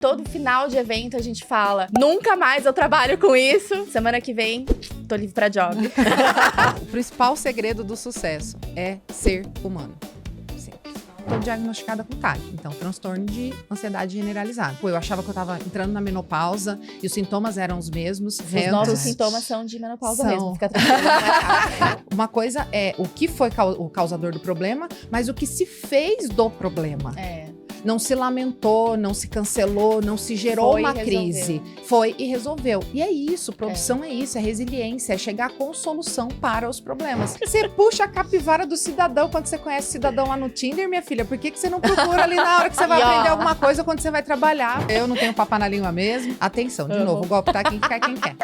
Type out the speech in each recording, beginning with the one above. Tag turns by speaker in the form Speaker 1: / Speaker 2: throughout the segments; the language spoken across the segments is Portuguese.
Speaker 1: Todo final de evento a gente fala, nunca mais eu trabalho com isso. Semana que vem, tô livre pra job.
Speaker 2: O principal segredo do sucesso é ser humano. Tô diagnosticada com TAG, então transtorno de ansiedade generalizada. Eu achava que eu tava entrando na menopausa e os sintomas eram os mesmos.
Speaker 1: Os nossos sintomas são de menopausa mesmo, fica tranquilo.
Speaker 2: Uma coisa é o que foi o causador do problema, mas o que se fez do problema. Não se lamentou, não se cancelou, não se gerou uma crise. Foi e resolveu. E é isso, produção é isso, é resiliência, é chegar com solução para os problemas. Você puxa a capivara do cidadão quando você conhece o cidadão lá no Tinder, minha filha. Por que você não procura ali na hora que você vai aprender alguma coisa quando você vai trabalhar? Eu não tenho papo na língua mesmo. Atenção, de novo, o golpe tá quem quer.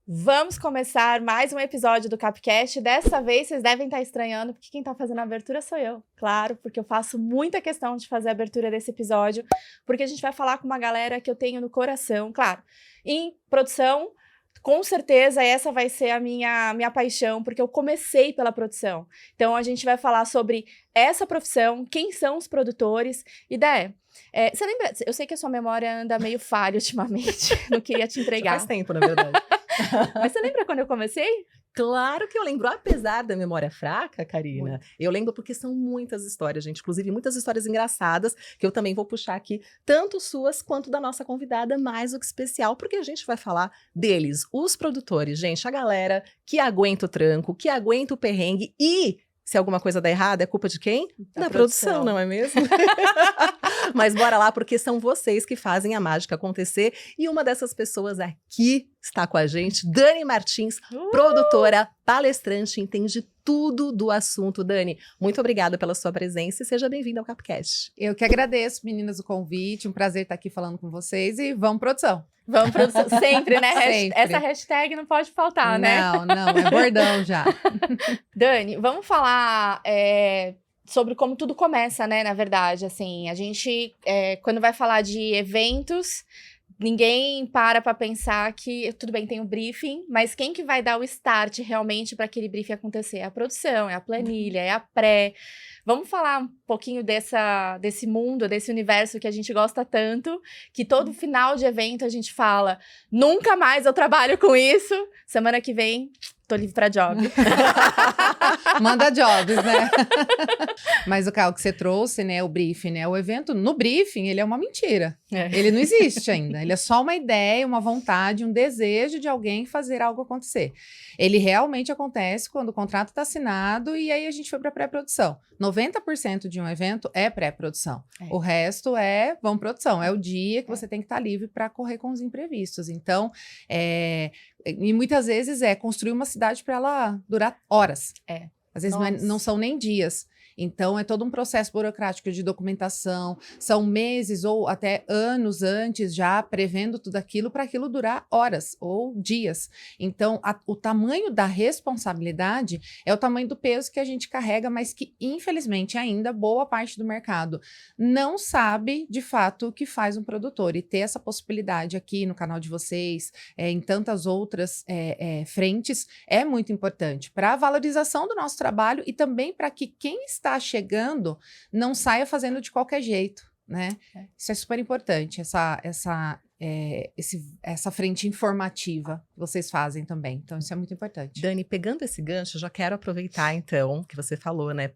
Speaker 1: Vamos começar mais um episódio do Capcast. Dessa vez vocês devem estar estranhando, porque quem está fazendo a abertura sou eu. Claro, porque eu faço muita questão de fazer a abertura desse episódio, porque a gente vai falar com uma galera que eu tenho no coração. Claro, em produção, com certeza essa vai ser a minha paixão, porque eu comecei pela produção. Então a gente vai falar sobre essa profissão, quem são os produtores. Ideia, você lembra? Eu sei que a sua memória anda meio falha ultimamente, não queria te entregar.
Speaker 3: Já faz tempo, na verdade.
Speaker 1: Mas você lembra quando eu comecei?
Speaker 3: Claro que eu lembro, apesar da memória fraca, Karina.
Speaker 1: Muito.
Speaker 3: Eu lembro porque são muitas histórias, gente. Inclusive, muitas histórias engraçadas, que eu também vou puxar aqui, tanto suas quanto da nossa convidada, mais do que especial, porque a gente vai falar deles, os produtores, gente, a galera que aguenta o tranco, que aguenta o perrengue e... se alguma coisa dá errado, é culpa de quem? Da produção, não é mesmo? Mas bora lá, porque são vocês que fazem a mágica acontecer. E uma dessas pessoas aqui está com a gente, Dani Martins, produtora, palestrante, entende tudo do assunto. Dani, muito obrigada pela sua presença e seja bem-vinda ao Capcast.
Speaker 2: Eu que agradeço, meninas, o convite. Um prazer estar aqui falando com vocês e vamos produção.
Speaker 1: Vamos produção, sempre, né?
Speaker 2: Sempre.
Speaker 1: Essa hashtag não pode faltar, né?
Speaker 2: Não, é bordão já.
Speaker 1: Dani, vamos falar sobre como tudo começa, né? Na verdade, assim, a gente, quando vai falar de eventos, ninguém para pensar que, tudo bem, tem o briefing, mas quem que vai dar o start realmente para aquele briefing acontecer? É a produção, é a planilha, é a pré. Vamos falar um pouquinho desse mundo, desse universo que a gente gosta tanto, que todo final de evento a gente fala, nunca mais eu trabalho com isso, semana que vem tô livre pra job.
Speaker 2: Manda jobs, né? Mas o que você trouxe, né, o briefing, né, o evento, no briefing, ele é uma mentira. Ele não existe ainda, ele é só uma ideia, uma vontade, um desejo de alguém fazer algo acontecer. Ele realmente acontece quando o contrato está assinado e aí a gente foi para pré-produção. 90% de um evento é pré-produção. O resto vamos produção. É o dia que você tem que estar livre para correr com os imprevistos. Então, e muitas vezes construir uma cidade para ela durar horas. Às vezes não são nem dias. Então, é todo um processo burocrático de documentação, são meses ou até anos antes já prevendo tudo aquilo para aquilo durar horas ou dias. Então, o tamanho da responsabilidade é o tamanho do peso que a gente carrega, mas que, infelizmente, ainda boa parte do mercado não sabe, de fato, o que faz um produtor. E ter essa possibilidade aqui no canal de vocês, em tantas outras frentes, é muito importante para a valorização do nosso trabalho e também para que quem está chegando não saia fazendo de qualquer jeito, né? Isso é super importante, essa frente informativa que vocês fazem também. Então, isso é muito importante.
Speaker 3: Dani, pegando esse gancho, eu já quero aproveitar, então, que você falou, né?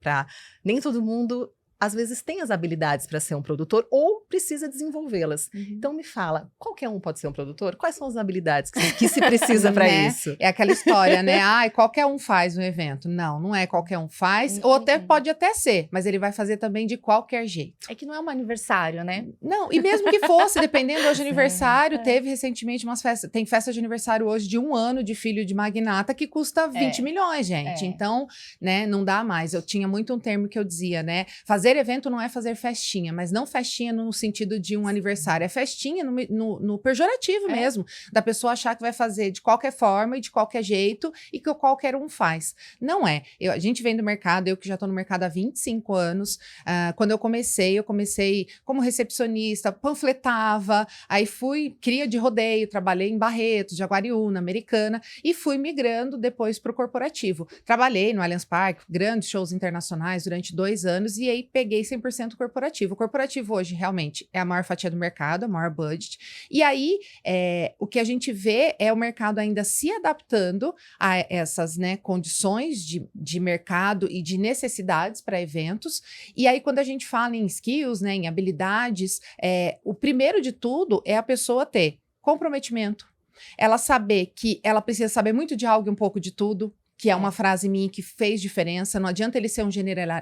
Speaker 3: Nem todo mundo, às vezes, tem as habilidades para ser um produtor ou precisa desenvolvê-las. Então, me fala, qualquer um pode ser um produtor? Quais são as habilidades que se precisa para isso?
Speaker 2: É aquela história, né? Qualquer um faz um evento. Não é qualquer um faz, ou pode até ser, mas ele vai fazer também de qualquer jeito.
Speaker 1: É que não é um aniversário, né?
Speaker 2: Não, e mesmo que fosse, dependendo hoje de aniversário, teve recentemente umas festas, tem festa de aniversário hoje de 1 ano de filho de magnata que custa 20 milhões, gente. Então, né, não dá mais. Eu tinha muito um termo que eu dizia, né? Fazer Fazer evento não é fazer festinha, mas não festinha no sentido de um aniversário, é festinha no pejorativo mesmo, da pessoa achar que vai fazer de qualquer forma e de qualquer jeito e que qualquer um faz. Não é. A gente vem do mercado, eu que já tô no mercado há 25 anos, quando eu comecei como recepcionista, panfletava, aí fui cria de rodeio, trabalhei em Barretos, Jaguariúna, Americana, e fui migrando depois para o corporativo. Trabalhei no Allianz Parque, grandes shows internacionais durante 2 anos, e aí peguei 100% corporativo. O corporativo hoje realmente é a maior fatia do mercado, a maior budget, e aí o que a gente vê é o mercado ainda se adaptando a essas, né, condições de mercado e de necessidades para eventos, e aí quando a gente fala em skills, né, em habilidades, o primeiro de tudo é a pessoa ter comprometimento, ela saber que ela precisa saber muito de algo e um pouco de tudo, que é uma frase minha que fez diferença. Não adianta ele ser um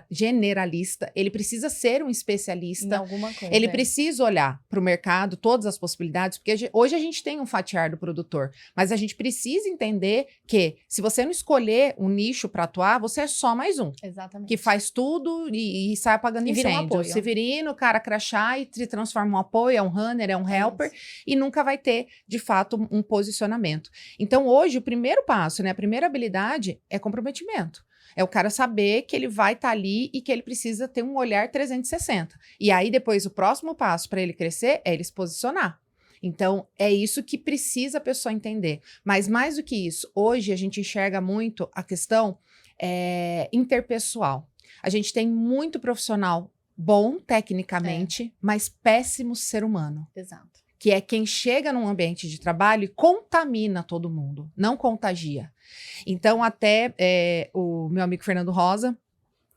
Speaker 2: generalista, ele precisa ser um especialista.
Speaker 1: Em alguma coisa.
Speaker 2: Ele precisa olhar para o mercado, todas as possibilidades, porque hoje a gente tem um fatiar do produtor, mas a gente precisa entender que se você não escolher um nicho para atuar, você é só mais um.
Speaker 1: Exatamente.
Speaker 2: Que faz tudo e sai apagando
Speaker 1: vira
Speaker 2: incêndio.
Speaker 1: um apoio.
Speaker 2: Severino, cara crachá e se transforma em um apoio, é um runner, é um helper, e nunca vai ter, de fato, um posicionamento. Então, hoje, o primeiro passo, né, a primeira habilidade é comprometimento. É o cara saber que ele vai estar ali e que ele precisa ter um olhar 360. E aí, depois, o próximo passo para ele crescer é ele se posicionar. Então, é isso que precisa a pessoa entender. Mas, mais do que isso, hoje a gente enxerga muito a questão interpessoal. A gente tem muito profissional bom, tecnicamente, mas péssimo ser humano.
Speaker 1: Exato.
Speaker 2: Que é quem chega num ambiente de trabalho e contamina todo mundo, não contagia. Então, até o meu amigo Fernando Rosa,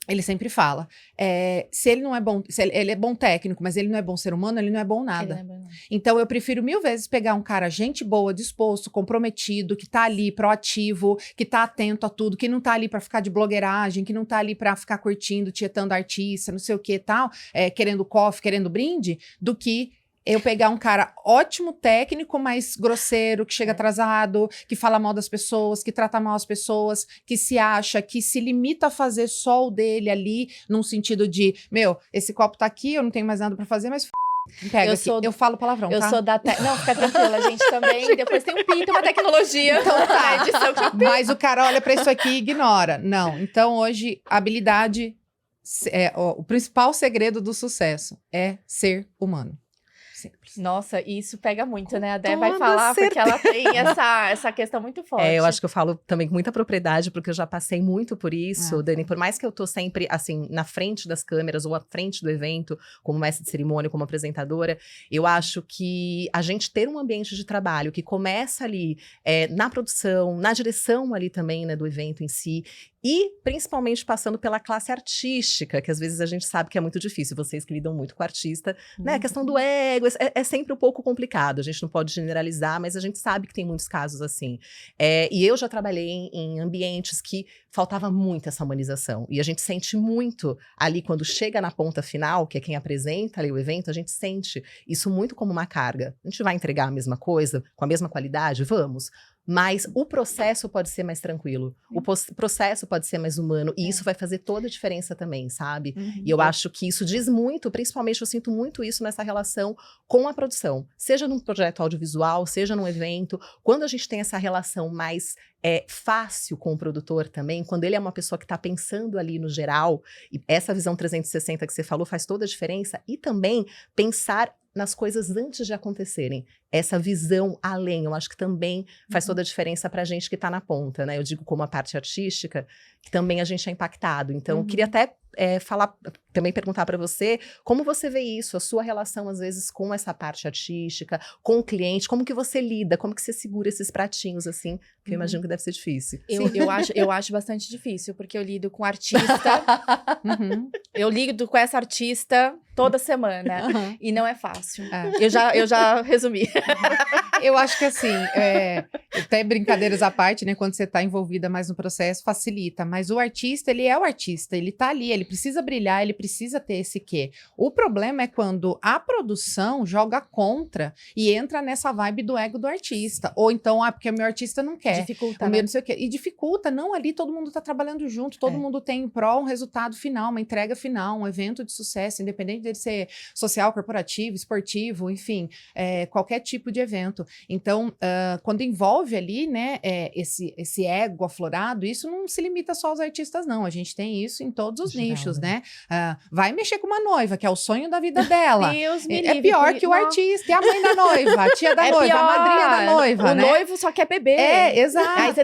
Speaker 2: ele sempre fala, se ele não é bom, ele é bom técnico, mas ele não é bom ser humano, ele não é bom nada. Então, eu prefiro 1000 vezes pegar um cara gente boa, disposto, comprometido, que tá ali, proativo, que tá atento a tudo, que não tá ali pra ficar de blogueiragem, que não tá ali pra ficar curtindo, tietando artista, não sei o que e tal, querendo coffee, querendo brinde, do que eu pegar um cara ótimo técnico, mas grosseiro, que chega atrasado, que fala mal das pessoas, que trata mal as pessoas, que se acha, que se limita a fazer só o dele ali, num sentido de, esse copo tá aqui, eu não tenho mais nada pra fazer, mas pega eu falo palavrão,
Speaker 1: eu
Speaker 2: tá?
Speaker 1: sou da... Não, fica tranquila, a gente também. Depois tem um pinto, uma tecnologia.
Speaker 2: Então tá.
Speaker 1: Edição que eu
Speaker 2: Mas o cara olha pra isso aqui e ignora. Não, então hoje, habilidade, o principal segredo do sucesso é ser humano. Simples.
Speaker 1: Nossa, e isso pega muito, né? A Dé vai falar, porque ela tem essa questão muito forte.
Speaker 3: Eu acho que eu falo também com muita propriedade, porque eu já passei muito por isso, Dani. Por mais que eu tô sempre, assim, na frente das câmeras ou à frente do evento, como mestre de cerimônia, como apresentadora, eu acho que a gente ter um ambiente de trabalho que começa ali na produção, na direção ali também, né, do evento em si, e principalmente passando pela classe artística, que às vezes a gente sabe que é muito difícil, vocês que lidam muito com artista, né? A questão do ego é sempre um pouco complicado, a gente não pode generalizar, mas a gente sabe que tem muitos casos assim. E eu já trabalhei em ambientes que faltava muito essa humanização, e a gente sente muito ali quando chega na ponta final, que é quem apresenta ali o evento, a gente sente isso muito como uma carga. A gente vai entregar a mesma coisa, com a mesma qualidade? Vamos. Mas o processo pode ser mais tranquilo, o processo pode ser mais humano, e isso vai fazer toda a diferença também, sabe? E eu acho que isso diz muito, principalmente eu sinto muito isso nessa relação com a produção, seja num projeto audiovisual, seja num evento, quando a gente tem essa relação mais fácil com o produtor também, quando ele é uma pessoa que está pensando ali no geral, e essa visão 360 que você falou faz toda a diferença, e também pensar nas coisas antes de acontecerem. Essa visão além, eu acho que também faz toda a diferença pra gente que tá na ponta, né? Eu digo como a parte artística, que também a gente é impactado. Então, eu queria até falar, também perguntar pra você, como você vê isso, a sua relação, às vezes, com essa parte artística, com o cliente, como que você lida, como que você segura esses pratinhos, assim, que eu imagino que deve ser difícil.
Speaker 1: Eu acho bastante difícil, porque eu lido com artista, eu lido com essa artista toda semana, e não é fácil. Eu já resumi.
Speaker 2: Eu acho que assim, até brincadeiras à parte, né? Quando você está envolvida mais no processo, facilita. Mas o artista, ele é o artista, ele tá ali, ele precisa brilhar, ele precisa ter esse quê. O problema é quando a produção joga contra e entra nessa vibe do ego do artista. Ou então, porque o meu artista não quer.
Speaker 1: Dificulta,
Speaker 2: O meu
Speaker 1: né?
Speaker 2: não sei o quê. E dificulta, não, ali todo mundo tá trabalhando junto, todo mundo tem em prol um resultado final, uma entrega final, um evento de sucesso, independente de ser social, corporativo, esportivo, enfim, qualquer tipo de evento. Então, quando envolve ali, né, esse ego aflorado, isso não se limita só aos artistas, não. A gente tem isso em todos os nichos, né? Vai mexer com uma noiva, que é o sonho da vida dela.
Speaker 1: Deus me
Speaker 2: É
Speaker 1: livre,
Speaker 2: pior que o artista, e a mãe da noiva, a tia da noiva, a madrinha da noiva,
Speaker 1: o
Speaker 2: né?
Speaker 1: noivo só quer beber.
Speaker 2: Exato.
Speaker 1: Aí você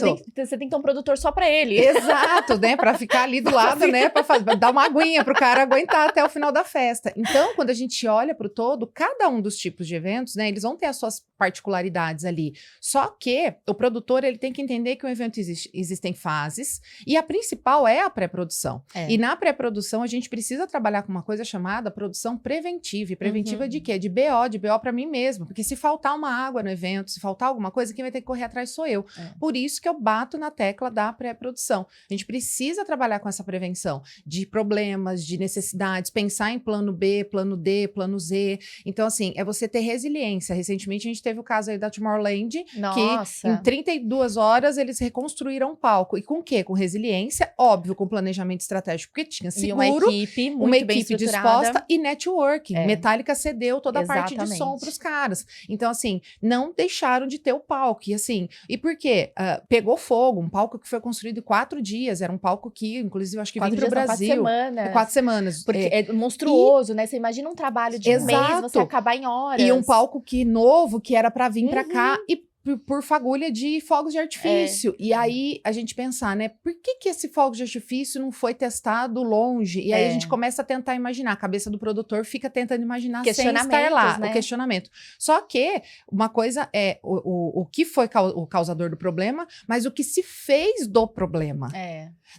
Speaker 1: tem que ter um produtor só pra ele.
Speaker 2: Exato, né? Pra ficar ali do lado, né? Pra dar uma aguinha pro cara aguentar até o final da festa. Então, quando a gente olha pro todo, cada um dos tipos de eventos, né? Eles vão ter as suas particularidades ali. Só que o produtor, ele tem que entender que o evento existem fases e a principal é a pré-produção. E na pré-produção, a gente precisa trabalhar com uma coisa chamada produção preventiva. E preventiva de quê? De BO pra mim mesmo. Porque se faltar uma água no evento, se faltar alguma coisa, quem vai ter que correr atrás sou eu. Por isso que eu bato na tecla da pré-produção. A gente precisa trabalhar com essa prevenção de problemas, de necessidades, pensar em plano B, plano D, plano Z. Então, assim, é você ter resiliência. Recentemente, a gente teve o caso aí da Tomorrowland, que em 32 horas eles reconstruíram um palco. E com o quê? Com resiliência, óbvio, com planejamento estratégico, porque tinha seguro,
Speaker 1: e uma equipe muito bem
Speaker 2: disposta e networking.
Speaker 1: É.
Speaker 2: Metallica cedeu toda a parte de som para os caras. Então, assim, não deixaram de ter o palco. E assim, e por quê? Pegou fogo, um palco que foi construído em 4 dias, era um palco que, inclusive, eu acho que veio para o Brasil.
Speaker 1: 4 semanas.
Speaker 2: 4 semanas.
Speaker 1: Porque é monstruoso, né? Você imagina um trabalho de um mês, você acabar em horas.
Speaker 2: E um palco novo, que era para vir para cá, e por fagulha de fogos de artifício. E aí a gente pensar, né? Por que esse fogo de artifício não foi testado longe? E aí a gente começa a tentar imaginar. A cabeça do produtor fica tentando imaginar sem estar lá. Né? O questionamento. Só que uma coisa é o que foi o causador do problema, mas o que se fez do problema.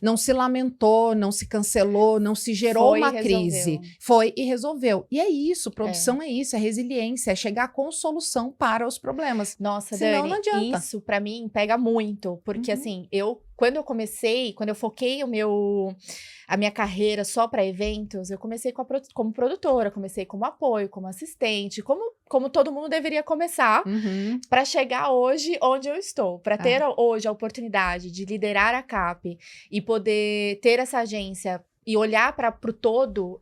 Speaker 2: Não se lamentou, não se cancelou, não se gerou uma crise. Foi e resolveu. E é isso, produção é isso, é resiliência, é chegar com solução para os problemas.
Speaker 1: Nossa,
Speaker 2: Senão,
Speaker 1: Dani,
Speaker 2: não adianta.
Speaker 1: Isso pra mim pega muito, porque assim, quando eu foquei a minha carreira só para eventos, eu comecei como produtora, comecei como apoio, como assistente, como todo mundo deveria começar, para chegar hoje onde eu estou, para ter hoje a oportunidade de liderar a CAP e poder ter essa agência e olhar para o todo.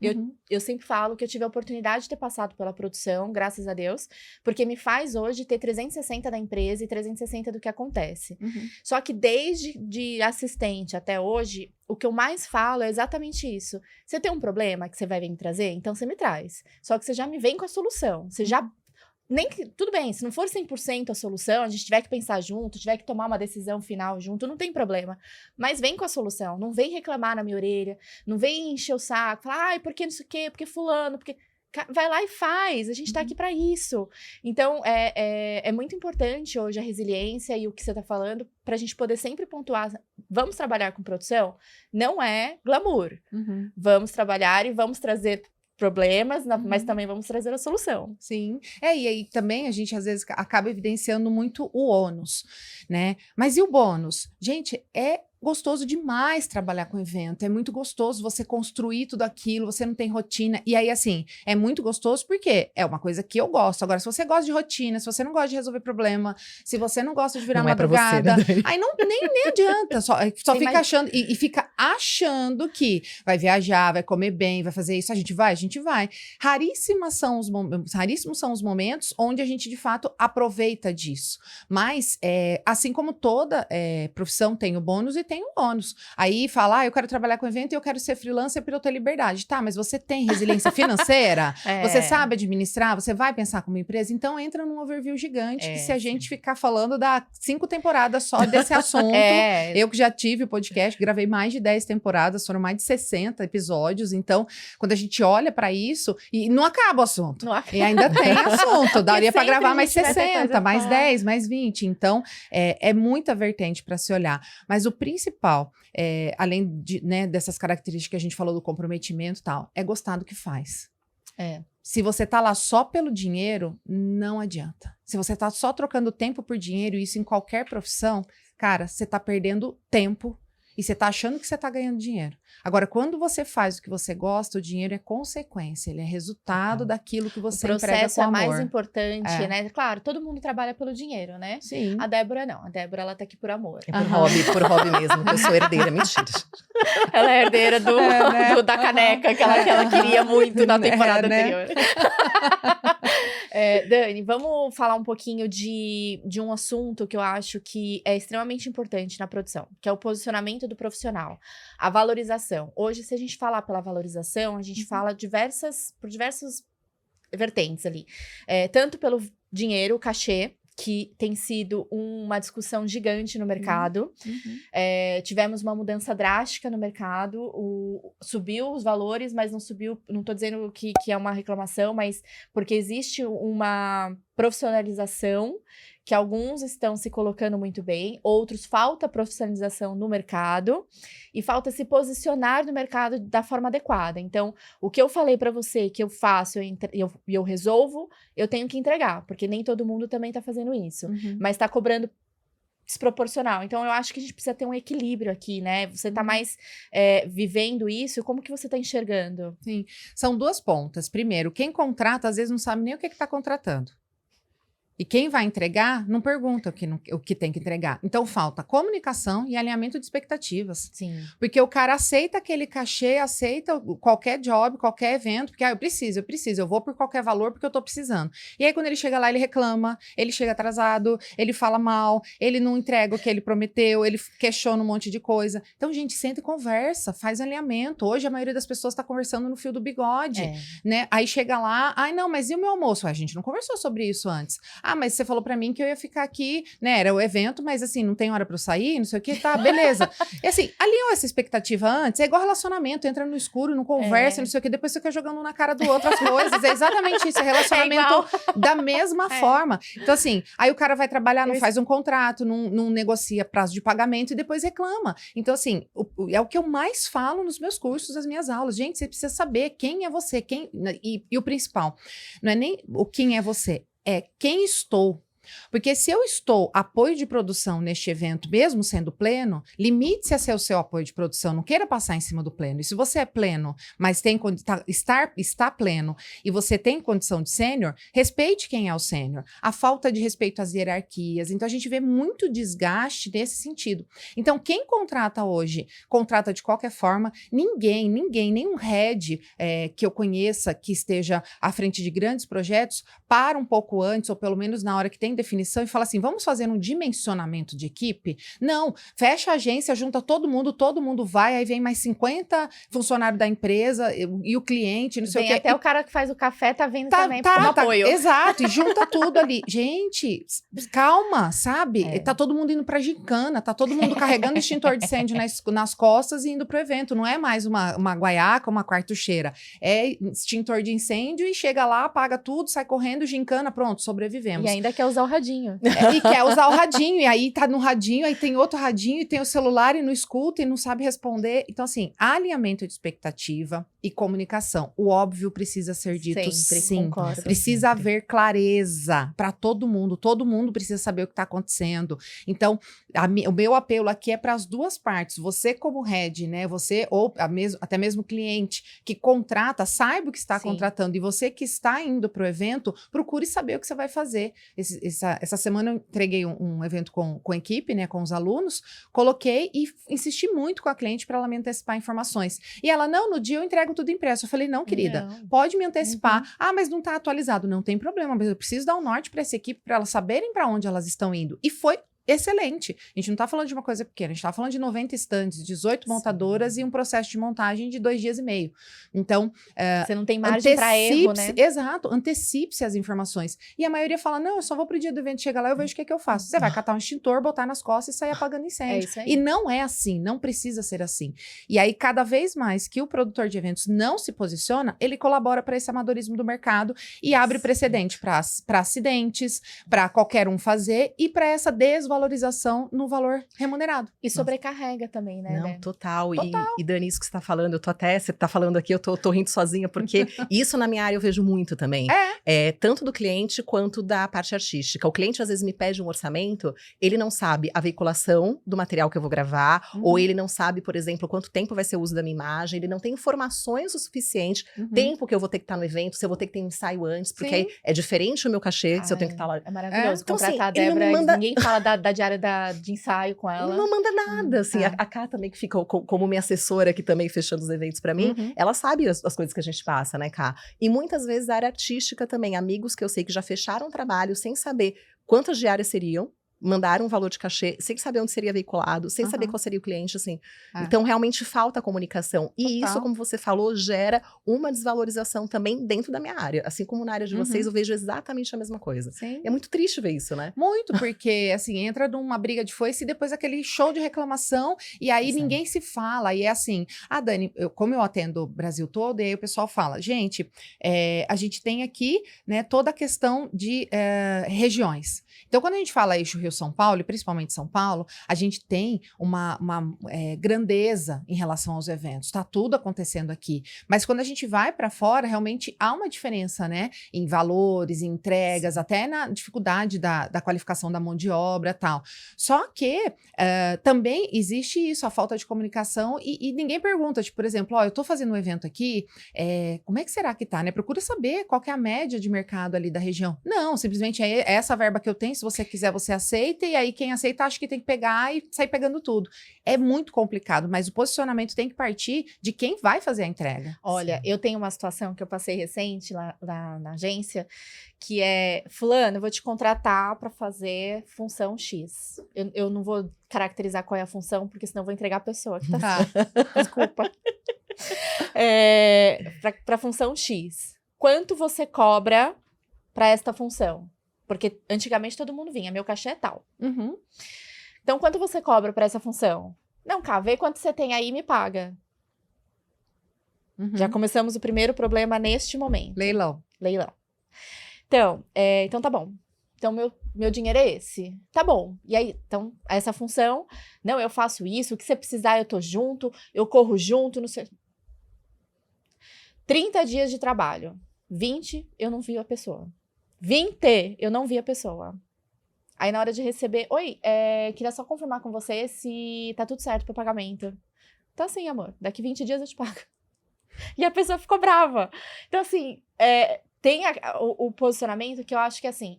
Speaker 1: Eu sempre falo que eu tive a oportunidade de ter passado pela produção, graças a Deus, porque me faz hoje ter 360 da empresa e 360 do que acontece. Só que desde de assistente até hoje, o que eu mais falo é exatamente isso. Você tem um problema que você vai vir me trazer? Então você me traz. Só que você já me vem com a solução. Você já... tudo bem, se não for 100% a solução, a gente tiver que pensar junto, tiver que tomar uma decisão final junto, não tem problema. Mas vem com a solução, não vem reclamar na minha orelha, não vem encher o saco, falar, por que não sei o quê, porque fulano, porque... Vai lá e faz, a gente tá aqui para isso. Então, é muito importante hoje a resiliência e o que você tá falando, pra gente poder sempre pontuar, vamos trabalhar com produção? Não é glamour. Vamos trabalhar e vamos trazer problemas, mas também vamos trazer a solução.
Speaker 2: Sim. E aí também a gente às vezes acaba evidenciando muito o ônus, né? Mas e o bônus? Gente, é gostoso demais trabalhar com evento, é muito gostoso você construir tudo aquilo, você não tem rotina, e aí assim, é muito gostoso porque é uma coisa que eu gosto. Agora, se você gosta de rotina, se você não gosta de resolver problema, se você não gosta de virar madrugada, aí nem adianta, só fica achando, e fica achando que vai viajar, vai comer bem, vai fazer isso, a gente vai. Raríssimos são os momentos onde a gente de fato aproveita disso, mas assim como toda profissão tem o bônus e tem um bônus. Aí fala, eu quero trabalhar com evento e eu quero ser freelancer para eu ter liberdade. Tá, mas você tem resiliência financeira? Você sabe administrar? Você vai pensar como empresa? Então entra num overview gigante que se a gente ficar falando dá 5 temporadas só desse assunto. Eu que já tive o podcast, gravei mais de 10 temporadas, foram mais de 60 episódios. Então, quando a gente olha para isso, e não acaba o assunto. E ainda tem assunto. Daria para gravar mais 60, mais 10, mais 20. Então, é muita vertente para se olhar. Mas o principal, além dessas características que a gente falou do comprometimento e tal, é gostar do que faz. Se você tá lá só pelo dinheiro, não adianta. Se você tá só trocando tempo por dinheiro, isso em qualquer profissão, cara, você tá perdendo tempo e você tá achando que você tá ganhando dinheiro. Agora, quando você faz o que você gosta, o dinheiro é consequência, ele é resultado daquilo que você entrega com amor. O
Speaker 1: processo é mais importante, né? Claro, todo mundo trabalha pelo dinheiro, né?
Speaker 2: Sim.
Speaker 1: A Débora não, a Débora ela tá aqui por amor.
Speaker 3: É por hobby mesmo, eu sou herdeira, mentira.
Speaker 1: Ela é herdeira da caneca que ela queria muito na temporada anterior. Dani, vamos falar um pouquinho de um assunto que eu acho que é extremamente importante na produção, que é o posicionamento do profissional, a valorização. Hoje, se a gente falar pela valorização, a gente fala por diversas vertentes ali. Tanto pelo dinheiro, o cachê, que tem sido uma discussão gigante no mercado. Tivemos uma mudança drástica no mercado, subiu os valores, mas não subiu, não estou dizendo que é uma reclamação, mas porque existe uma profissionalização que alguns estão se colocando muito bem, outros falta profissionalização no mercado e falta se posicionar no mercado da forma adequada. Então, o que eu falei para você que eu faço e eu resolvo, eu tenho que entregar, porque nem todo mundo também está fazendo isso, mas está cobrando desproporcional. Então, eu acho que a gente precisa ter um equilíbrio aqui, né? Você tá mais vivendo isso, como que você tá enxergando?
Speaker 2: Sim, são duas pontas. Primeiro, quem contrata, às vezes, não sabe nem o que tá contratando. E quem vai entregar, não pergunta o que tem que entregar. Então, falta comunicação e alinhamento de expectativas.
Speaker 1: Sim.
Speaker 2: Porque o cara aceita aquele cachê, aceita qualquer job, qualquer evento, porque eu preciso, eu vou por qualquer valor porque eu tô precisando. E aí, quando ele chega lá, ele reclama, ele chega atrasado, ele fala mal, ele não entrega o que ele prometeu, ele questiona um monte de coisa. Então, gente, senta e conversa, faz alinhamento. Hoje, a maioria das pessoas tá conversando no fio do bigode, né? Aí chega lá, ai, não, mas e o meu almoço? A gente não conversou sobre isso antes. Ah, mas você falou pra mim que eu ia ficar aqui, né? Era o evento, mas assim, não tem hora pra eu sair, não sei o que, tá, beleza. E assim, alinhou essa expectativa antes, é igual relacionamento, entra no escuro, não conversa, não sei o que, depois você fica jogando na cara do outro as coisas. É exatamente isso, é relacionamento da mesma forma. Então assim, aí o cara vai trabalhar, não faz um contrato, não negocia prazo de pagamento e depois reclama. Então assim, é o que eu mais falo nos meus cursos, nas minhas aulas. Gente, você precisa saber quem é você, e o principal, não é nem o quem é você, é quem estou. Porque se eu estou apoio de produção neste evento, mesmo sendo pleno, limite-se a ser o seu apoio de produção, não queira passar em cima do pleno. E se você é pleno, mas está pleno e você tem condição de sênior, respeite quem é o sênior. A falta de respeito às hierarquias. Então, a gente vê muito desgaste nesse sentido. Então, quem contrata hoje, contrata de qualquer forma, nenhum head que eu conheça que esteja à frente de grandes projetos, para um pouco antes, ou pelo menos na hora que tem definição e fala assim, vamos fazer um dimensionamento de equipe? Não, fecha a agência, junta todo mundo vai, aí vem mais 50 funcionários da empresa e o cliente, não sei o quê.
Speaker 1: Até o cara que faz o café tá vindo também como apoio.
Speaker 2: Exato, e junta tudo ali. Gente, calma, sabe? Tá todo mundo indo pra gincana, tá todo mundo carregando extintor de incêndio nas costas e indo pro evento. Não é mais uma guaiaca, uma cartucheira. É extintor de incêndio e chega lá, apaga tudo, sai correndo, gincana, pronto, sobrevivemos.
Speaker 1: E ainda quer usar o radinho.
Speaker 2: E quer usar o radinho, e aí tá no radinho, aí tem outro radinho, e tem o celular e não escuta e não sabe responder. Então, assim, alinhamento de expectativa e comunicação. O óbvio precisa ser dito sim.
Speaker 1: Concordo.
Speaker 2: Precisa haver clareza para todo mundo precisa saber o que tá acontecendo. Então, o meu apelo aqui é para as duas partes. Você como head, né, você ou até mesmo cliente que contrata, saiba o que está contratando, e você que está indo pro evento, procure saber o que você vai fazer. Essa semana eu entreguei um evento com a equipe, né, com os alunos, coloquei e insisti muito com a cliente para ela me antecipar informações. E ela, não, no dia eu entrego tudo impresso. Eu falei, não, querida, pode me antecipar. Ah, mas não está atualizado. Não tem problema, mas eu preciso dar um norte para essa equipe, para elas saberem para onde elas estão indo. E foi excelente. A gente não tá falando de uma coisa pequena, a gente tá falando de 90 estandes, 18 montadoras e um processo de montagem de 2 dias e meio. Então,
Speaker 1: você não tem margem para erro, né?
Speaker 2: Exato, antecipe-se as informações. E a maioria fala, não, eu só vou pro dia do evento, chegar lá, eu vejo o que eu faço. Você vai catar um extintor, botar nas costas e sair apagando incêndio.
Speaker 1: Isso aí.
Speaker 2: E não é assim, não precisa ser assim. E aí, cada vez mais que o produtor de eventos não se posiciona, ele colabora para esse amadorismo do mercado e abre precedente para acidentes, para qualquer um fazer e para essa desvalorização valorização no valor remunerado.
Speaker 1: E sobrecarrega também, né?
Speaker 3: Não, total.
Speaker 1: Total.
Speaker 3: E Dani, isso que você tá falando, você tá falando aqui, eu tô rindo sozinha, porque isso na minha área eu vejo muito também. Tanto do cliente quanto da parte artística. O cliente às vezes me pede um orçamento, ele não sabe a veiculação do material que eu vou gravar, ou ele não sabe, por exemplo, quanto tempo vai ser o uso da minha imagem, ele não tem informações o suficiente, tempo que eu vou ter que estar no evento, se eu vou ter que ter um ensaio antes, porque aí é diferente o meu cachê, se eu tenho que estar lá.
Speaker 1: É maravilhoso
Speaker 3: Então,
Speaker 1: contratar
Speaker 3: assim,
Speaker 1: a Débora,
Speaker 3: manda...
Speaker 1: ninguém fala da diária de ensaio com ela.
Speaker 3: Não manda nada, assim. A Ká também, que fica como minha assessora aqui também, fechando os eventos pra mim, ela sabe as coisas que a gente passa, né, Ká? E muitas vezes a área artística também, amigos que eu sei que já fecharam trabalho sem saber quantas diárias seriam, mandaram um valor de cachê sem saber onde seria veiculado, sem saber qual seria o cliente, assim. Então, realmente falta comunicação. E isso, como você falou, gera uma desvalorização também dentro da minha área. Assim como na área de vocês, eu vejo exatamente a mesma coisa.
Speaker 2: Sim.
Speaker 3: É muito triste ver isso, né?
Speaker 2: Muito, porque, assim, entra numa briga de foice e depois aquele show de reclamação, e aí ninguém se fala. E é assim, Dani, como eu atendo o Brasil todo, e aí o pessoal fala, gente, a gente tem aqui, né, toda a questão de regiões. Então, quando a gente fala eixo Rio-São Paulo, e principalmente São Paulo, a gente tem uma grandeza em relação aos eventos. Tá tudo acontecendo aqui. Mas quando a gente vai para fora, realmente há uma diferença, né? Em valores, em entregas, até na dificuldade da qualificação da mão de obra e tal. Só que também existe isso, a falta de comunicação, e ninguém pergunta, tipo, por exemplo, eu tô fazendo um evento aqui, como é que será que tá, né? Procura saber qual que é a média de mercado ali da região. Não, simplesmente é essa verba que eu tenho, se você quiser, você aceita, e aí quem aceita acha que tem que pegar e sair pegando tudo. É muito complicado, mas o posicionamento tem que partir de quem vai fazer a entrega.
Speaker 1: Olha, eu tenho uma situação que eu passei recente lá na agência, que é, fulano, eu vou te contratar para fazer função X. Eu não vou caracterizar qual é a função, porque senão eu vou entregar a pessoa que tá. Desculpa. Para função X. Quanto você cobra para esta função? Porque antigamente todo mundo vinha, meu cachê é tal. Então, quanto você cobra para essa função? Não, Cá, vê quanto você tem aí e me paga. Já começamos o primeiro problema neste momento.
Speaker 2: Leilão.
Speaker 1: Então tá bom. Então, meu dinheiro é esse. Tá bom. E aí, então, essa função, não, eu faço isso, o que você precisar, eu tô junto, eu corro junto, não sei. 30 dias de trabalho. 20, eu não vi a pessoa. 20, eu não vi a pessoa. Aí, na hora de receber, oi, queria só confirmar com você se tá tudo certo pro pagamento. Tá sim, amor. Daqui 20 dias eu te pago. E a pessoa ficou brava. Então, assim, tem o posicionamento que eu acho que, assim,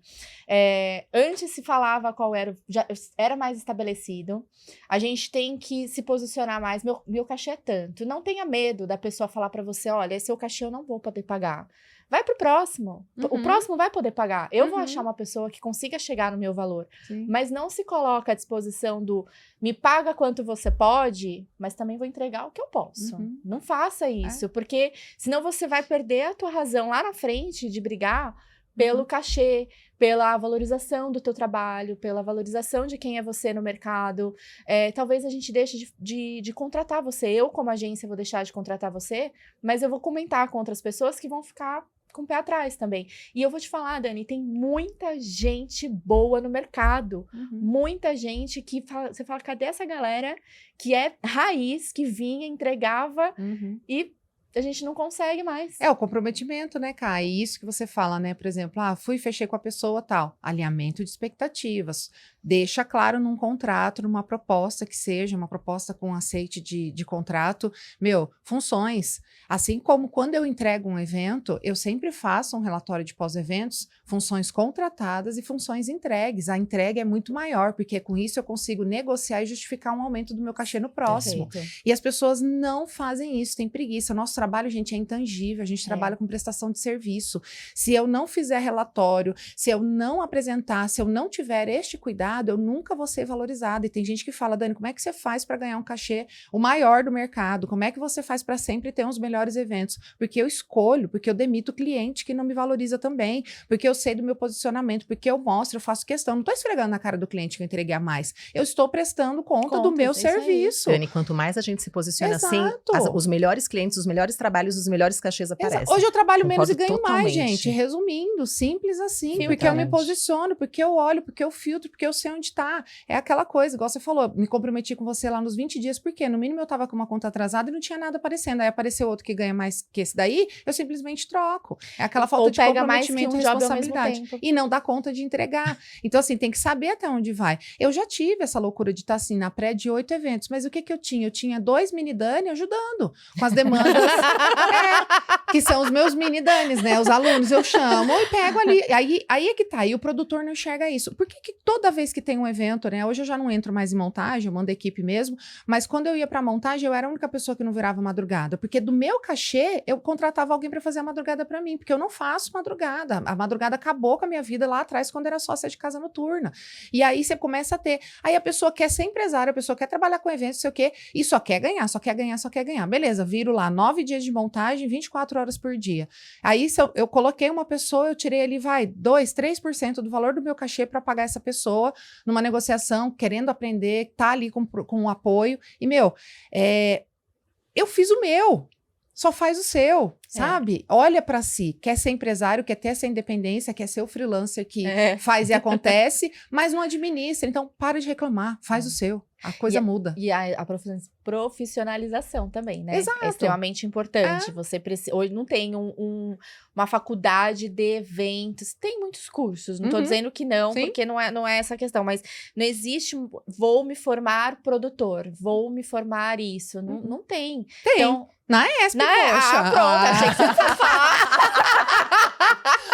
Speaker 1: antes se falava qual era, já era mais estabelecido. A gente tem que se posicionar mais. Meu cachê é tanto. Não tenha medo da pessoa falar pra você, olha, esse seu cachê eu não vou poder pagar. Vai pro próximo. O próximo vai poder pagar. Eu vou achar uma pessoa que consiga chegar no meu valor. Mas não se coloca à disposição do me paga quanto você pode, mas também vou entregar o que eu posso. Não faça isso, porque senão você vai perder a tua razão lá na frente de brigar pelo cachê, pela valorização do teu trabalho, pela valorização de quem é você no mercado. Talvez a gente deixe de contratar você. Eu, como agência, vou deixar de contratar você, mas eu vou comentar com outras pessoas que vão ficar com o pé atrás também. E eu vou te falar, Dani, tem muita gente boa no mercado. Muita gente que você fala, cadê essa galera que é raiz, que vinha, entregava e a gente não consegue mais.
Speaker 2: É o comprometimento, né, Cá? E isso que você fala, né? Por exemplo, fui e fechei com a pessoa tal. Alinhamento de expectativas. Deixa claro num contrato, numa proposta que seja, uma proposta com aceite de contrato. Funções. Assim como quando eu entrego um evento, eu sempre faço um relatório de pós-eventos, funções contratadas e funções entregues. A entrega é muito maior, porque com isso eu consigo negociar e justificar um aumento do meu cachê no próximo.
Speaker 1: Perfeito.
Speaker 2: E as pessoas não fazem isso, tem preguiça. Nosso trabalho, gente, é intangível, a gente trabalha com prestação de serviço. Se eu não fizer relatório, se eu não apresentar, se eu não tiver este cuidado, eu nunca vou ser valorizada. E tem gente que fala, Dani, como é que você faz para ganhar um cachê o maior do mercado? Como é que você faz para sempre ter os melhores eventos? Porque eu escolho, porque eu demito o cliente que não me valoriza também, porque eu sei do meu posicionamento, porque eu mostro, eu faço questão. Não estou esfregando na cara do cliente que eu entreguei a mais. Eu estou prestando conta do meu serviço.
Speaker 3: Dani, quanto mais a gente se posiciona assim, os melhores clientes, os melhores melhores trabalhos, os melhores cachês aparecem.
Speaker 2: Hoje eu trabalho menos e
Speaker 3: Concordo
Speaker 2: ganho mais,
Speaker 3: totalmente.
Speaker 2: gente. Resumindo, simples assim.
Speaker 1: Filtra,
Speaker 2: porque eu me
Speaker 3: né?
Speaker 2: posiciono, porque eu olho, porque eu filtro, porque eu sei onde tá. É aquela coisa, igual você falou, me comprometi com você lá nos 20 dias, porque no mínimo eu tava com uma conta atrasada e não tinha nada aparecendo. Aí apareceu outro que ganha mais que esse daí, eu simplesmente troco. É aquela falta
Speaker 1: Ou
Speaker 2: de
Speaker 1: pega mais que
Speaker 2: comprometimento
Speaker 1: um
Speaker 2: e
Speaker 1: job ao mesmo
Speaker 2: responsabilidade.
Speaker 1: tempo.
Speaker 2: E não dá conta de entregar. Então, assim, tem que saber até onde vai. Eu já tive essa loucura de estar, assim, na pré de 8 eventos, mas o que eu tinha? Eu tinha 2 mini Dani ajudando com as demandas, que são os meus mini Danis, né? Os alunos, eu chamo e pego ali. Aí é que tá, e o produtor não enxerga isso. Por que toda vez que tem um evento, né? Hoje eu já não entro mais em montagem, eu mando equipe mesmo, mas quando eu ia pra montagem, eu era a única pessoa que não virava madrugada, porque do meu cachê, eu contratava alguém pra fazer a madrugada pra mim, porque eu não faço madrugada. A madrugada acabou com a minha vida lá atrás, quando era sócia de casa noturna. E aí você começa a ter. Aí a pessoa quer ser empresária, a pessoa quer trabalhar com eventos, não sei o quê, e só quer ganhar, só quer ganhar, só quer ganhar. Beleza, viro lá 9 dias de montagem, 24 horas por dia. Aí se eu coloquei uma pessoa, eu tirei ali, 2, 3% do valor do meu cachê para pagar essa pessoa numa negociação, querendo aprender, tá ali com um apoio. E, eu fiz o meu. Só faz o seu, sabe? Olha para si. Quer ser empresário, quer ter essa independência, quer ser o freelancer que faz e acontece, mas não administra. Então, para de reclamar. Faz o seu. A coisa muda.
Speaker 1: E a profissionalização também, né?
Speaker 2: Exato.
Speaker 1: É extremamente importante. Você precisa. Hoje não tem uma faculdade de eventos. Tem muitos cursos. Não tô dizendo que não,
Speaker 2: Sim.
Speaker 1: porque não é essa questão. Mas não existe vou me formar produtor, vou me formar isso. Não tem.
Speaker 2: Tem.
Speaker 1: Então,
Speaker 2: Na ESP, poxa.
Speaker 1: pronto, achei que você fosse falar.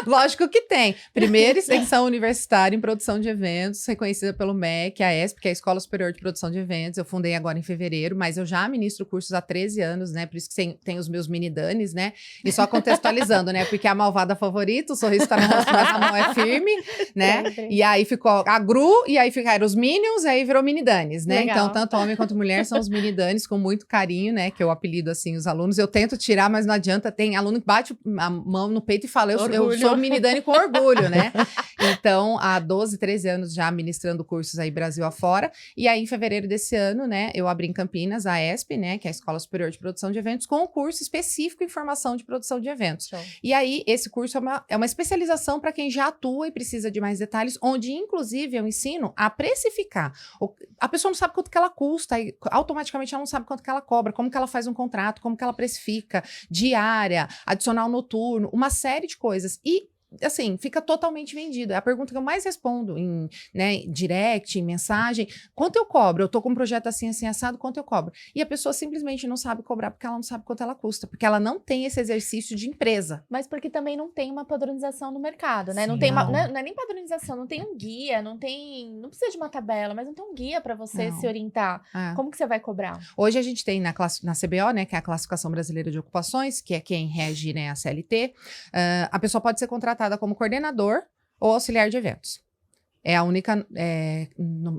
Speaker 2: Lógico que tem. Primeira extensão universitária em produção de eventos, reconhecida pelo MEC, a ESP, que é a Escola Superior de Produção de Eventos. Eu fundei agora em fevereiro, mas eu já ministro cursos há 13 anos, né? Por isso que tem os meus mini Danis, né? E só contextualizando, né? Porque a malvada favorita, o sorriso tá no rosto, mas a mão é firme, né? E aí ficou a Gru, e aí ficaram os Minions, aí virou mini Danis, né?
Speaker 1: Legal.
Speaker 2: Então, tanto homem quanto mulher são os mini Danis, com muito carinho, né? Que eu apelido, assim, os alunos. Eu tento tirar, mas não adianta. Tem aluno que bate a mão no peito e fala, eu sou mini Dani com orgulho, né? Então, há 12, 13 anos já ministrando cursos aí Brasil afora. E aí, em fevereiro desse ano, né, eu abri em Campinas a ESP, né, que é a Escola Superior de Produção de Eventos, com um curso específico em formação de produção de eventos.
Speaker 1: Show.
Speaker 2: E aí, esse curso é uma especialização para quem já atua e precisa de mais detalhes, onde, inclusive, eu ensino a precificar. A pessoa não sabe quanto que ela custa, e automaticamente ela não sabe quanto que ela cobra, como que ela faz um contrato, como que ela precifica, diária, adicional noturno, uma série de coisas. E assim, fica totalmente vendido. É a pergunta que eu mais respondo em, né, direct, em mensagem. Quanto eu cobro? Eu tô com um projeto assim, assim, assado, quanto eu cobro? E a pessoa simplesmente não sabe cobrar porque ela não sabe quanto ela custa, porque ela não tem esse exercício de empresa.
Speaker 1: Mas porque também não tem uma padronização no mercado, né?
Speaker 3: Sim,
Speaker 1: não tem
Speaker 3: não.
Speaker 1: não é nem padronização, não tem um guia, não precisa de uma tabela, mas não tem um guia para você
Speaker 2: Não.
Speaker 1: se orientar.
Speaker 2: É.
Speaker 1: Como que você vai cobrar?
Speaker 2: Hoje a gente tem na CBO, né, que é a Classificação Brasileira de Ocupações, que é quem rege, né, a CLT, a pessoa pode ser contratada como coordenador ou auxiliar de eventos. É a única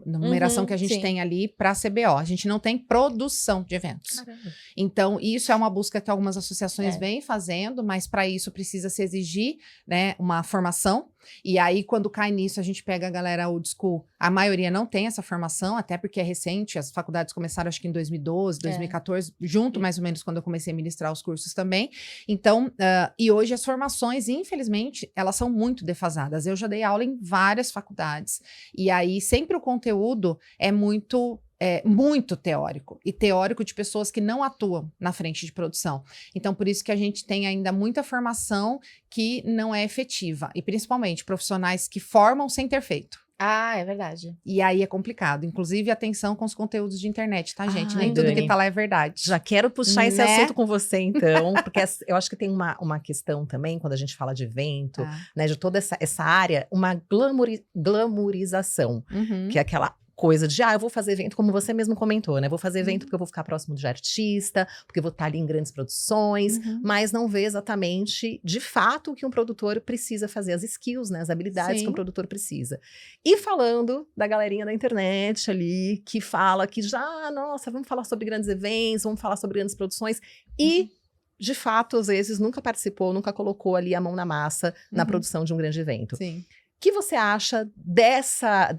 Speaker 2: numeração que a gente
Speaker 1: sim.
Speaker 2: tem ali para a CBO. A gente não tem produção de eventos.
Speaker 1: Caramba.
Speaker 2: Então, isso é uma busca que algumas associações vêm fazendo, mas para isso precisa se exigir, né, uma formação. E aí, quando cai nisso, a gente pega a galera old school. A maioria não tem essa formação, até porque é recente. As faculdades começaram, acho que em 2012, 2014, junto mais ou menos quando eu comecei a ministrar os cursos também. Então, e hoje as formações, infelizmente, elas são muito defasadas. Eu já dei aula em várias faculdades. E aí, sempre o conteúdo é muito teórico, e teórico de pessoas que não atuam na frente de produção. Então, por isso que a gente tem ainda muita formação que não é efetiva, e principalmente profissionais que formam sem ter feito.
Speaker 1: Ah, é verdade.
Speaker 2: E aí é complicado. Inclusive, atenção com os conteúdos de internet, tá, gente?
Speaker 3: Ai,
Speaker 2: Nem tudo
Speaker 3: Dani.
Speaker 2: que tá lá é verdade.
Speaker 3: Já quero puxar esse
Speaker 2: Né?
Speaker 3: assunto com você, então, porque eu acho que tem uma questão também, quando a gente fala de evento, né, de toda essa área, uma glamourização,
Speaker 2: Uhum.
Speaker 3: que é aquela coisa de, eu vou fazer evento, como você mesmo comentou, né? Vou fazer evento porque eu vou ficar próximo de artista, porque eu vou estar ali em grandes produções, mas não vê exatamente, de fato, o que um produtor precisa fazer, as skills, né? As habilidades
Speaker 2: Sim.
Speaker 3: que um produtor precisa. E falando da galerinha da internet ali, que fala que nossa, vamos falar sobre grandes eventos, vamos falar sobre grandes produções, e de fato, às vezes, nunca participou, nunca colocou ali a mão na massa na produção de um grande evento.
Speaker 2: Sim.
Speaker 3: O que você acha dessa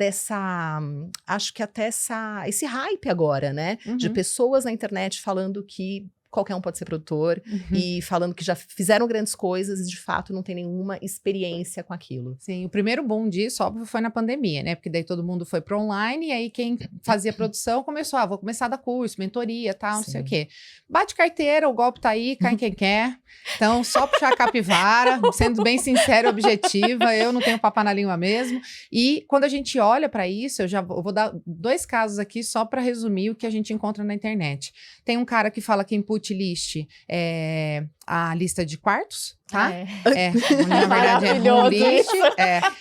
Speaker 3: acho que até esse hype agora, né? De pessoas na internet falando que qualquer um pode ser produtor, e falando que já fizeram grandes coisas e de fato não tem nenhuma experiência com aquilo.
Speaker 2: Sim, o primeiro boom disso, óbvio, foi na pandemia, né? Porque daí todo mundo foi para online e aí quem fazia produção começou, vou começar a dar curso, mentoria, tal, não sei o quê. Bate carteira, o golpe tá aí, cai quem quer. Então, só puxar a capivara, sendo bem sincera e objetiva, eu não tenho papo na língua mesmo. E quando a gente olha para isso, eu vou dar 2 casos aqui só para resumir o que a gente encontra na internet. Tem um cara que fala que input list é a lista de quartos, tá? Na verdade é home list.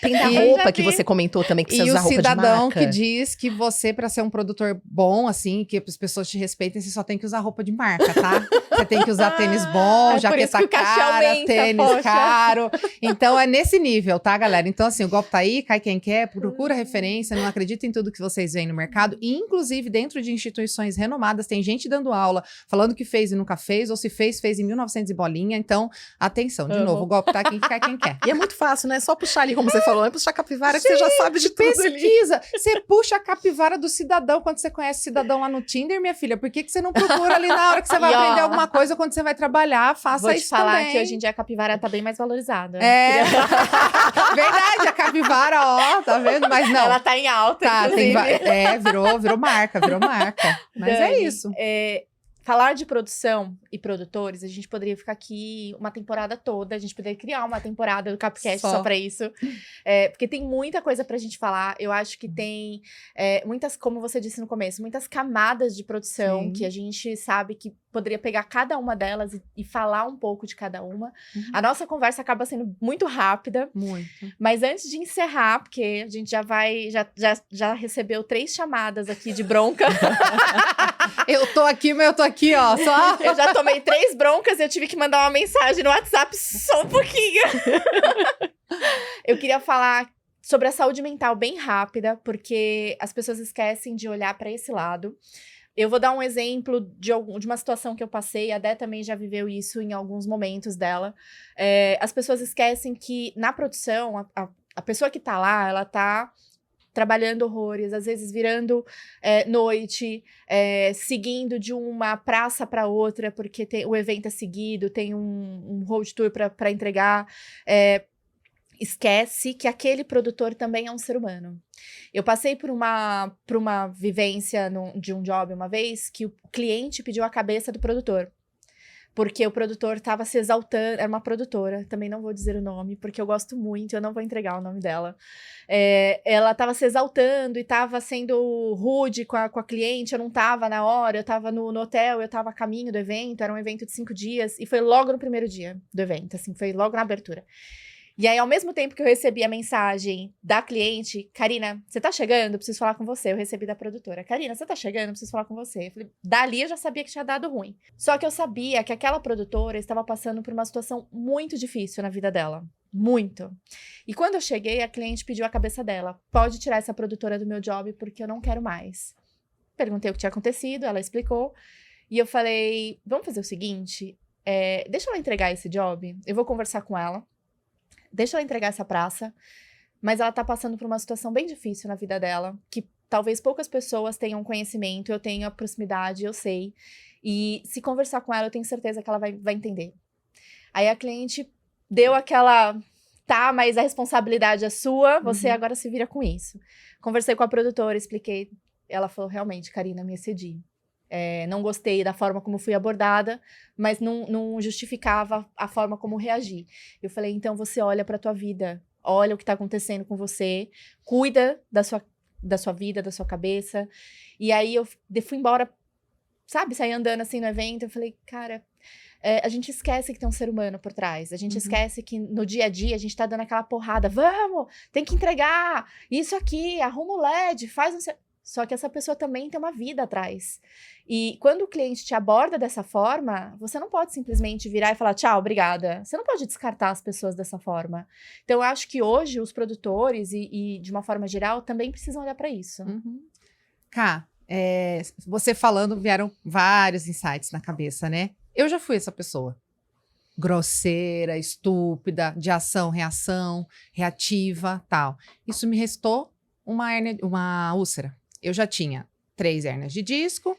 Speaker 3: Tem da roupa que você comentou também, que precisa usar roupa de marca.
Speaker 2: E o cidadão que diz que você, para ser um produtor bom, assim, que as pessoas te respeitem, você só tem que usar roupa de marca, tá? Você tem que usar tênis bom, jaqueta cara, aumenta, tênis caro. Então é nesse nível, tá, galera? Então assim, o golpe tá aí, cai quem quer, procura referência, não acredita em tudo que vocês veem no mercado. E, inclusive, dentro de instituições renomadas, tem gente dando aula, falando que fez e nunca fez, ou se fez em 1900 e bolinha. Então, atenção, de novo, o golpe tá aqui, cai quem quer.
Speaker 3: E é muito fácil, né? É só puxar ali, como você falou, é puxar a capivara, que você já sabe de tudo
Speaker 2: pesquisa.
Speaker 3: Ali.
Speaker 2: Você puxa a capivara do cidadão quando você conhece o cidadão lá no Tinder, minha filha. Por que você não procura ali na hora que você vai aprender alguma coisa, quando você vai trabalhar? Faça isso também. Vou te falar
Speaker 1: que hoje em dia a capivara tá bem mais valorizada.
Speaker 2: Verdade, a capivara, ó, tá vendo? Mas não.
Speaker 1: Ela tá em alta,
Speaker 2: tá, virou marca. Mas
Speaker 1: Dani,
Speaker 2: é isso.
Speaker 1: Falar de produção e produtores, a gente poderia ficar aqui uma temporada toda, a gente poderia criar uma temporada do Capcast só pra isso, porque tem muita coisa pra gente falar. Eu acho que tem muitas, como você disse no começo, muitas camadas de produção que a gente sabe que poderia pegar cada uma delas e falar um pouco de cada uma. A nossa conversa acaba sendo muito rápida.
Speaker 2: Muito.
Speaker 1: Mas antes de encerrar, porque a gente já recebeu 3 chamadas aqui de bronca.
Speaker 2: Eu tô aqui, mas eu tô aqui, ó, só.
Speaker 1: Eu já tomei 3 broncas e eu tive que mandar uma mensagem no WhatsApp só um pouquinho. Eu queria falar sobre a saúde mental bem rápida, porque as pessoas esquecem de olhar para esse lado. Eu vou dar um exemplo de uma situação que eu passei, a Dé também já viveu isso em alguns momentos dela. As pessoas esquecem que na produção, a pessoa que tá lá, ela tá trabalhando horrores, às vezes virando noite, seguindo de uma praça para outra, porque o evento é seguido, tem um road tour para entregar. Esquece que aquele produtor também é um ser humano. Eu passei por uma vivência de um job uma vez, que o cliente pediu a cabeça do produtor. Porque o produtor estava se exaltando, era uma produtora, também não vou dizer o nome, porque eu gosto muito, eu não vou entregar o nome dela. Ela estava se exaltando e estava sendo rude com a cliente, eu não estava na hora, eu estava no hotel, eu estava a caminho do evento, era um evento de 5 dias, e foi logo no primeiro dia do evento, assim, foi logo na abertura. E aí, ao mesmo tempo que eu recebi a mensagem da cliente, Karina, você tá chegando? Eu preciso falar com você. Eu recebi da produtora. Karina, você tá chegando? Eu preciso falar com você. Eu falei, dali eu já sabia que tinha dado ruim. Só que eu sabia que aquela produtora estava passando por uma situação muito difícil na vida dela. Muito. E quando eu cheguei, a cliente pediu a cabeça dela. Pode tirar essa produtora do meu job porque eu não quero mais. Perguntei o que tinha acontecido, ela explicou. E eu falei, vamos fazer o seguinte, deixa ela entregar esse job, eu vou conversar com ela. Deixa ela entregar essa praça, mas ela tá passando por uma situação bem difícil na vida dela, que talvez poucas pessoas tenham conhecimento, eu tenho a proximidade, eu sei. E se conversar com ela, eu tenho certeza que ela vai entender. Aí a cliente deu aquela, tá, mas a responsabilidade é sua, você agora se vira com isso. Conversei com a produtora, expliquei, ela falou, realmente, Karina, me excedi. Não gostei da forma como fui abordada, mas não justificava a forma como reagi. Eu falei, então você olha pra tua vida, olha o que tá acontecendo com você, cuida da sua vida, da sua cabeça. E aí eu fui embora, sabe, saí andando assim no evento, eu falei, cara, a gente esquece que tem um ser humano por trás, a gente esquece que no dia a dia a gente tá dando aquela porrada, vamos, tem que entregar, isso aqui, arruma o LED, faz um... Só que essa pessoa também tem uma vida atrás. E quando o cliente te aborda dessa forma, você não pode simplesmente virar e falar tchau, obrigada. Você não pode descartar as pessoas dessa forma. Então, eu acho que hoje os produtores e de uma forma geral, também precisam olhar para isso.
Speaker 2: Ká, você falando, vieram vários insights na cabeça, né? Eu já fui essa pessoa. Grosseira, estúpida, de ação, reação, reativa, tal. Isso me restou uma úlcera. Eu já tinha 3 hérnias de disco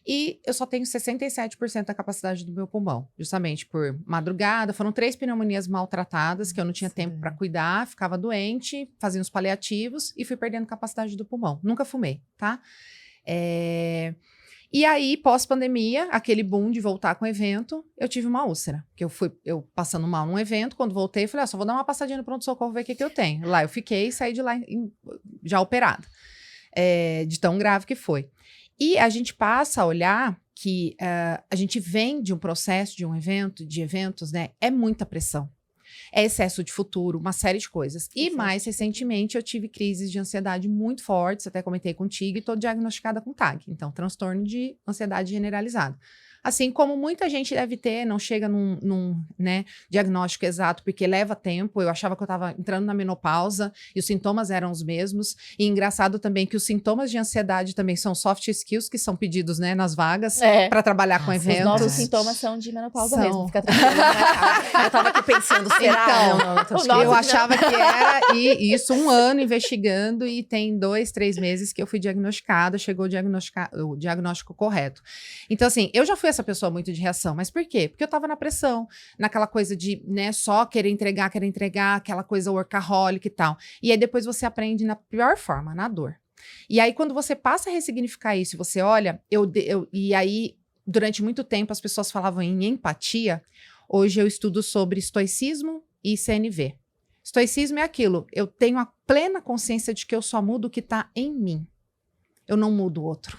Speaker 2: E eu só tenho 67% da capacidade do meu pulmão, justamente por madrugada. Foram 3 pneumonias maltratadas, que eu não tinha tempo para cuidar, ficava doente, fazia os paliativos e fui perdendo capacidade do pulmão. Nunca fumei, tá? E aí, pós-pandemia, aquele boom de voltar com o evento, eu tive uma úlcera. Que eu passando mal num evento, quando voltei, falei, só vou dar uma passadinha no pronto-socorro, ver o que eu tenho. Lá eu fiquei e saí de lá já operada, de tão grave que foi. E a gente passa a olhar que a gente vem de um processo, de um evento, de eventos, né? É muita pressão. É excesso de futuro, uma série de coisas. E mais recentemente eu tive crises de ansiedade muito fortes, até comentei contigo, e estou diagnosticada com TAG. Então, transtorno de ansiedade generalizada. Assim como muita gente deve ter, não chega num né, diagnóstico exato, porque leva tempo. Eu achava que eu estava entrando na menopausa e os sintomas eram os mesmos. E engraçado também que os sintomas de ansiedade também são soft skills, que são pedidos, né, nas vagas para trabalhar com eventos.
Speaker 1: Os nossos sintomas são de menopausa mesmo, fica tranquilo.
Speaker 3: Eu tava aqui pensando, será?
Speaker 2: Então, eu achava que era, e isso 1 ano investigando, e tem 2, 3 meses que eu fui diagnosticada, chegou o diagnóstico correto. Então, assim, eu já fui essa pessoa muito de reação, mas por quê? Porque eu tava na pressão, naquela coisa de, né, só querer entregar, aquela coisa workaholic e tal. E aí depois você aprende na pior forma, na dor. E aí quando você passa a ressignificar isso, você olha, e aí durante muito tempo as pessoas falavam em empatia, hoje eu estudo sobre estoicismo e CNV. Estoicismo é aquilo, eu tenho a plena consciência de que eu só mudo o que tá em mim. Eu não mudo o outro.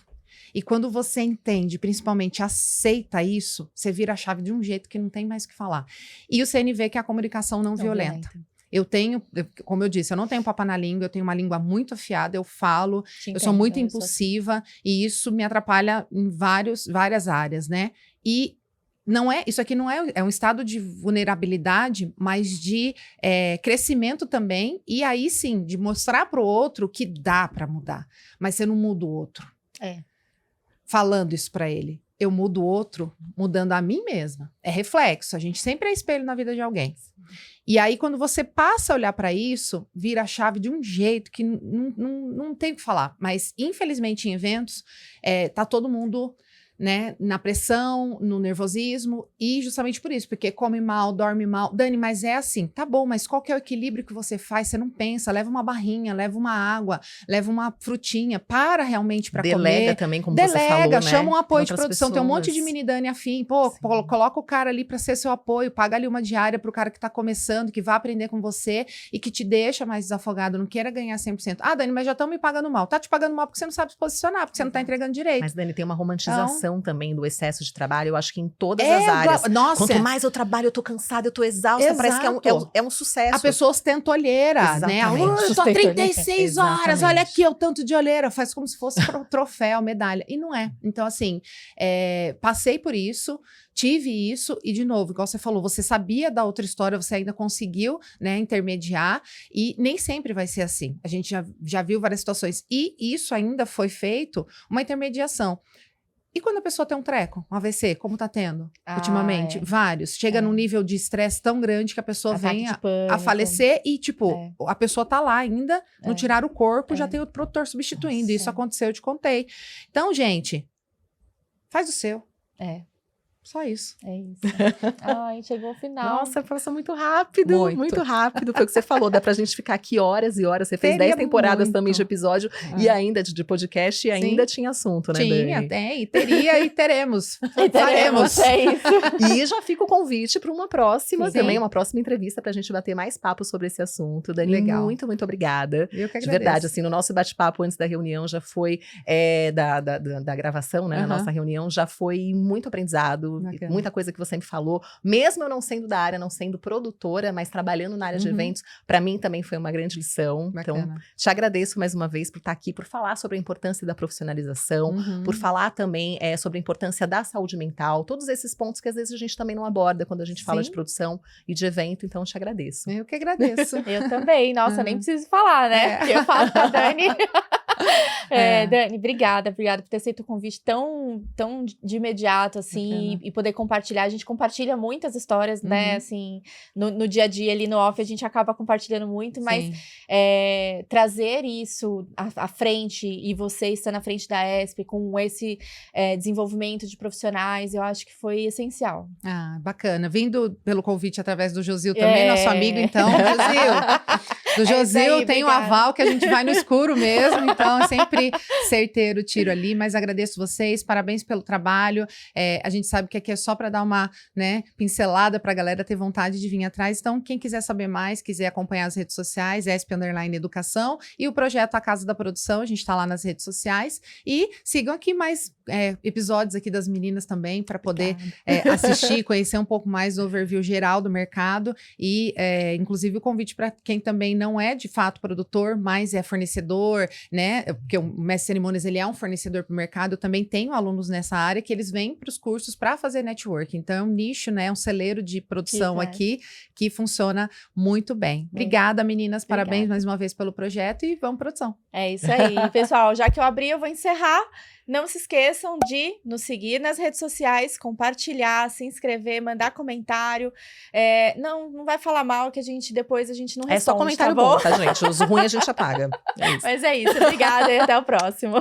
Speaker 2: E quando você entende, principalmente aceita isso, você vira a chave de um jeito que não tem mais o que falar. E o CNV, que é a comunicação não violenta. Eu tenho, como eu disse, eu não tenho papo na língua, eu tenho uma língua muito afiada, eu falo, eu sou muito impulsiva, e isso me atrapalha em várias áreas, né? E isso aqui não é um estado de vulnerabilidade, mas de crescimento também, e aí sim, de mostrar para o outro que dá para mudar, mas você não muda o outro. Falando isso para ele. Eu mudo o outro, mudando a mim mesma. É reflexo, a gente sempre é espelho na vida de alguém. E aí, quando você passa a olhar para isso, vira a chave de um jeito que não tem o que falar. Mas, infelizmente, em eventos, tá todo mundo, né, na pressão, no nervosismo, e justamente por isso, porque come mal, dorme mal. Dani, mas é assim, tá bom, mas qual que é o equilíbrio que você faz? Você não pensa, leva uma barrinha, leva uma água, leva uma frutinha, para realmente para comer.
Speaker 3: Delega também, como você falou, né?
Speaker 2: Chama um apoio de produção,
Speaker 3: pessoas.
Speaker 2: Tem um monte de mini Dani afim, coloca o cara ali para ser seu apoio, paga ali uma diária pro cara que tá começando, que vai aprender com você e que te deixa mais desafogado, não queira ganhar 100%. Ah, Dani, mas já estão me pagando mal. Tá te pagando mal porque você não sabe se posicionar, porque você não tá entregando direito.
Speaker 3: Mas, Dani, tem uma romantização também do excesso de trabalho, eu acho que em todas as áreas.
Speaker 2: Nossa.
Speaker 3: Quanto mais eu trabalho, eu tô cansada, eu tô exausta,
Speaker 2: Exato.
Speaker 3: parece que é um sucesso.
Speaker 2: A pessoa ostenta olheira, né? Eu tô 36 horas, olha aqui o tanto de olheira, faz como se fosse troféu, medalha, e não é. Então, assim, passei por isso, tive isso, e de novo, igual você falou, você sabia da outra história, você ainda conseguiu, né, intermediar, e nem sempre vai ser assim. A gente já viu várias situações, e isso ainda foi feito, uma intermediação. E quando a pessoa tem um treco, um AVC, como tá tendo ultimamente? Vários. Chega num nível de estresse tão grande que a pessoa vem a falecer e, tipo, a pessoa tá lá ainda, não tiraram o corpo, já tem o produtor substituindo. Nossa. Isso aconteceu, eu te contei. Então, gente, faz o seu. Só isso.
Speaker 1: É isso. Ai, chegou o final.
Speaker 3: Nossa, passou muito rápido. Muito rápido. Foi o que você falou. Dá pra gente ficar aqui horas e horas. Você fez 10 temporadas também de episódio e ainda de podcast e ainda tinha assunto, né, Dani?
Speaker 2: Tem. Teria e teremos.
Speaker 1: Faremos. É isso.
Speaker 3: E já fica o convite para uma próxima também, uma próxima entrevista pra gente bater mais papo sobre esse assunto. Dani,
Speaker 2: legal.
Speaker 3: Muito, muito obrigada.
Speaker 2: Eu que agradeço.
Speaker 3: De verdade, assim, no nosso bate-papo antes da reunião já foi, da gravação, né? A nossa reunião já foi muito aprendizado. Bacana. Muita coisa que você me falou, mesmo eu não sendo da área, não sendo produtora, mas trabalhando na área de eventos, para mim também foi uma grande lição.
Speaker 2: Bacana.
Speaker 3: Então, te agradeço mais uma vez por estar aqui, por falar sobre a importância da profissionalização, por falar também sobre a importância da saúde mental, todos esses pontos que às vezes a gente também não aborda quando a gente fala de produção e de evento, então te agradeço.
Speaker 2: Eu que agradeço.
Speaker 1: Eu também, nossa, nem preciso falar, né? Porque eu falo com a Dani. Dani, obrigada por ter aceito o convite tão de imediato, assim, e poder compartilhar. A gente compartilha muitas histórias, né, assim, no dia a dia, ali no off, a gente acaba compartilhando muito, mas trazer isso à frente, e você estando à frente da ESP, com esse desenvolvimento de profissionais, eu acho que foi essencial.
Speaker 2: Ah, bacana. Vindo pelo convite através do Josil também, nosso amigo, então, Josil. Do Josil tem o aval que a gente vai no escuro mesmo, então é sempre certeiro o tiro ali, mas agradeço vocês, parabéns pelo trabalho. A gente sabe que aqui é só para dar uma, né, pincelada para a galera ter vontade de vir atrás. Então, quem quiser saber mais, quiser acompanhar as redes sociais, ESP_Educação e o projeto A Casa da Produção, a gente está lá nas redes sociais. E sigam aqui mais episódios aqui das meninas também, para poder assistir, conhecer um pouco mais do overview geral do mercado e, inclusive, o convite para quem também não é de fato produtor, mas é fornecedor, né? Porque o Mestre Cerimônias, ele é um fornecedor para o mercado. Eu também tenho alunos nessa área que eles vêm para os cursos para fazer network. Então, é um nicho, né? Um celeiro de produção aqui que funciona muito bem. Obrigada, meninas.
Speaker 1: Obrigada.
Speaker 2: Parabéns mais uma vez pelo projeto e vamos produção.
Speaker 1: É isso aí. Pessoal, já que eu abri, eu vou encerrar. Não se esqueçam de nos seguir nas redes sociais, compartilhar, se inscrever, mandar comentário. Não vai falar mal, que depois a gente não responde,
Speaker 3: só comentário
Speaker 1: tá bom?
Speaker 3: bom, tá, gente? Os ruins a gente apaga.
Speaker 1: Mas é isso. Obrigada e até o próximo.